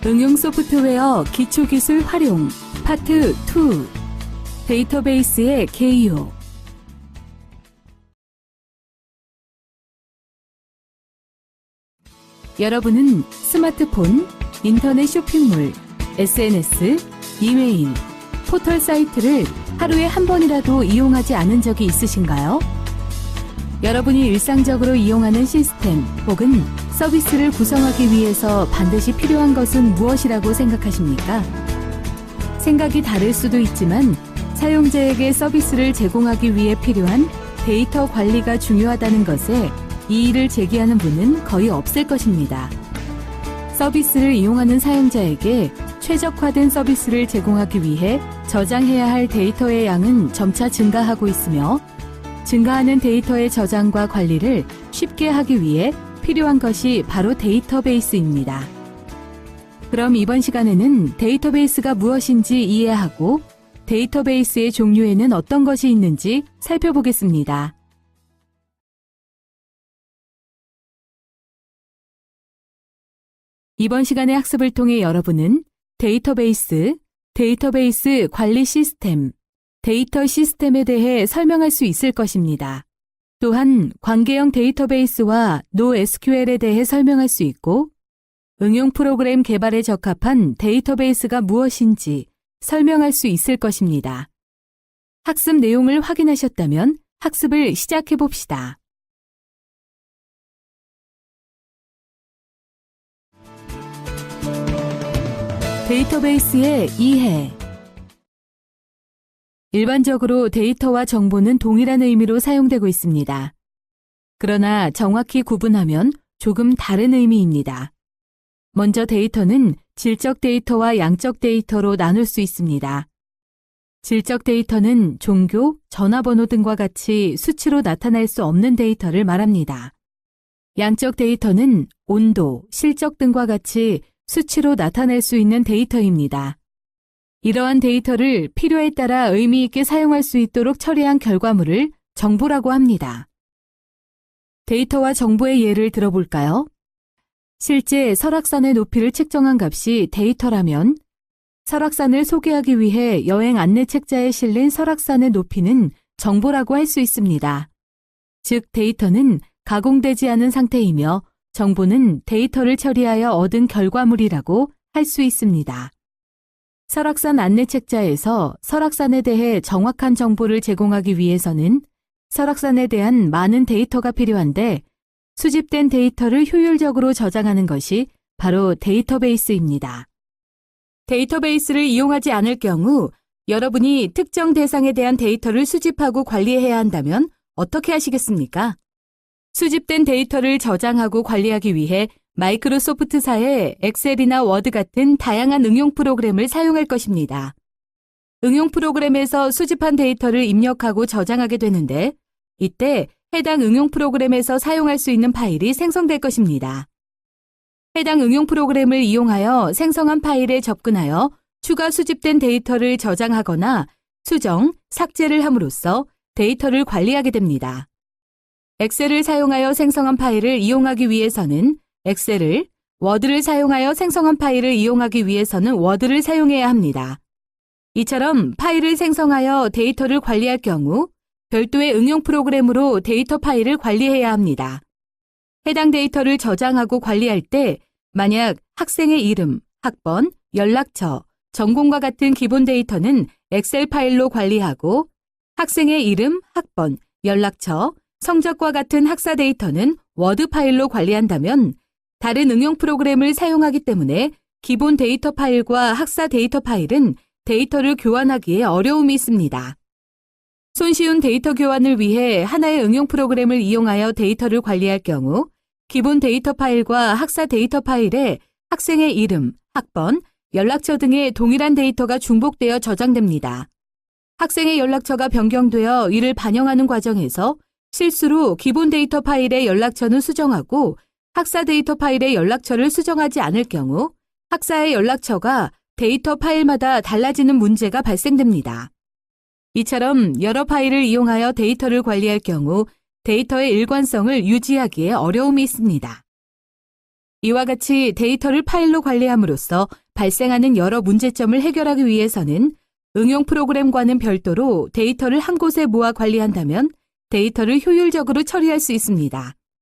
응용 소프트웨어 기초기술 활용 파트 2 데이터베이스의 개요. 여러분은 스마트폰, 인터넷 쇼핑몰, SNS, 이메일, 포털 사이트를 하루에 한 번이라도 이용하지 않은 적이 있으신가요? 여러분이 일상적으로 이용하는 시스템 혹은 서비스를 구성하기 위해서 반드시 필요한 것은 무엇이라고 생각하십니까? 생각이 다를 수도 있지만 사용자에게 서비스를 제공하기 위해 필요한 데이터 관리가 중요하다는 것에 이의를 제기하는 분은 거의 없을 것입니다. 서비스를 이용하는 사용자에게 최적화된 서비스를 제공하기 위해 저장해야 할 데이터의 양은 점차 증가하고 있으며 증가하는 데이터의 저장과 관리를 쉽게 하기 위해 필요한 것이 바로 데이터베이스입니다. 그럼 이번 시간에는 데이터베이스가 무엇인지 이해하고 데이터베이스의 종류에는 어떤 것이 있는지 살펴보겠습니다. 이번 시간의 학습을 통해 여러분은 데이터베이스 관리 시스템, 데이터 시스템에 대해 설명할 수 있을 것입니다. 또한 관계형 데이터베이스와 NoSQL에 대해 설명할 수 있고 응용 프로그램 개발에 적합한 데이터베이스가 무엇인지 설명할 수 있을 것입니다. 학습 내용을 확인하셨다면 학습을 시작해 봅시다. 데이터베이스의 이해. 일반적으로 데이터와 정보는 동일한 의미로 사용되고 있습니다. 그러나 정확히 구분하면 조금 다른 의미입니다. 먼저 데이터는 질적 데이터와 양적 데이터로 나눌 수 있습니다. 질적 데이터는 종교, 전화번호 등과 같이 수치로 나타낼 수 없는 데이터를 말합니다. 양적 데이터는 온도, 실적 등과 같이 수치로 나타낼 수 있는 데이터입니다. 이러한 데이터를 필요에 따라 의미 있게 사용할 수 있도록 처리한 결과물을 정보라고 합니다. 데이터와 정보의 예를 들어볼까요? 실제 설악산의 높이를 측정한 값이 데이터라면 설악산을 소개하기 위해 여행 안내 책자에 실린 설악산의 높이는 정보라고 할 수 있습니다. 즉 데이터는 가공되지 않은 상태이며 정보는 데이터를 처리하여 얻은 결과물이라고 할 수 있습니다. 설악산 안내 책자에서 설악산에 대해 정확한 정보를 제공하기 위해서는 설악산에 대한 많은 데이터가 필요한데 수집된 데이터를 효율적으로 저장하는 것이 바로 데이터베이스입니다. 데이터베이스를 이용하지 않을 경우 여러분이 특정 대상에 대한 데이터를 수집하고 관리해야 한다면 어떻게 하시겠습니까? 수집된 데이터를 저장하고 관리하기 위해 마이크로소프트사의 엑셀이나 워드 같은 다양한 응용 프로그램을 사용할 것입니다. 응용 프로그램에서 수집한 데이터를 입력하고 저장하게 되는데 이때 해당 응용 프로그램에서 사용할 수 있는 파일이 생성될 것입니다. 해당 응용 프로그램을 이용하여 생성한 파일에 접근하여 추가 수집된 데이터를 저장하거나 수정, 삭제를 함으로써 데이터를 관리하게 됩니다. 엑셀을 사용하여 생성한 파일을 이용하기 위해서는 엑셀을, 워드를 사용하여 생성한 파일을 이용하기 위해서는 워드를 사용해야 합니다. 이처럼 파일을 생성하여 데이터를 관리할 경우 별도의 응용 프로그램으로 데이터 파일을 관리해야 합니다. 해당 데이터를 저장하고 관리할 때 만약 학생의 이름, 학번, 연락처, 전공과 같은 기본 데이터는 엑셀 파일로 관리하고 학생의 이름, 학번, 연락처, 성적과 같은 학사 데이터는 워드 파일로 관리한다면 다른 응용 프로그램을 사용하기 때문에 기본 데이터 파일과 학사 데이터 파일은 데이터를 교환하기에 어려움이 있습니다. 손쉬운 데이터 교환을 위해 하나의 응용 프로그램을 이용하여 데이터를 관리할 경우 기본 데이터 파일과 학사 데이터 파일에 학생의 이름, 학번, 연락처 등의 동일한 데이터가 중복되어 저장됩니다. 학생의 연락처가 변경되어 이를 반영하는 과정에서 실수로 기본 데이터 파일의 연락처는 수정하고 학사 데이터 파일의 연락처를 수정하지 않을 경우 학사의 연락처가 데이터 파일마다 달라지는 문제가 발생됩니다. 이처럼 여러 파일을 이용하여 데이터를 관리할 경우 데이터의 일관성을 유지하기에 어려움이 있습니다. 이와 같이 데이터를 파일로 관리함으로써 발생하는 여러 문제점을 해결하기 위해서는 응용 프로그램과는 별도로 데이터를 한 곳에 모아 관리한다면 데이터를 효율적으로 처리할 수 있습니다.